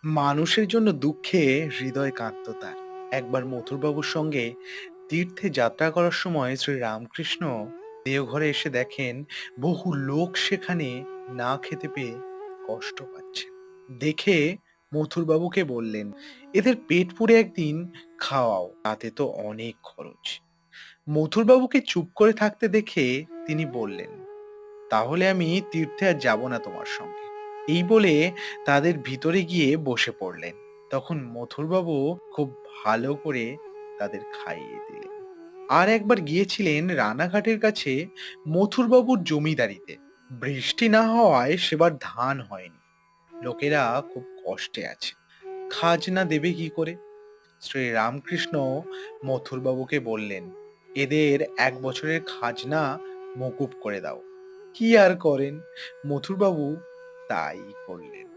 মানুষের জন্য দুঃখে হৃদয় কাঁদত তার। একবার মথুরবাবুর সঙ্গে তীর্থে যাত্রা করার সময় শ্রী রামকৃষ্ণ দেওঘরে এসে দেখেন বহু লোক সেখানে না খেতে পেয়ে কষ্ট পাচ্ছে। দেখে মথুরবাবুকে বললেন, এদের পেট পুড়ে একদিন খাওয়াও, তাতে তো অনেক খরচ। মথুরবাবুকে চুপ করে থাকতে দেখে তিনি বললেন, তাহলে আমি তীর্থে আর যাব না তোমার সঙ্গে। এই বলে তাদের ভিতরে গিয়ে বসে পড়লেন। তখন মথুরবাবু খুব ভালো করে তাদের খাইয়ে দিলেন। আর একবার গিয়েছিলেন রানাঘাটের কাছে মথুরবাবুর জমিদারিতে। বৃষ্টি না হওয়ায় সেবার ধান হয়নি। লোকেরা খুব কষ্টে আছে। খাজনা দেবে কি করে? শ্রী রামকৃষ্ণ মথুরবাবুকে বললেন, এদের 1 বছরের খাজনা মকুব করে দাও। কি আর করেন? মথুরবাবু তাই করলেন।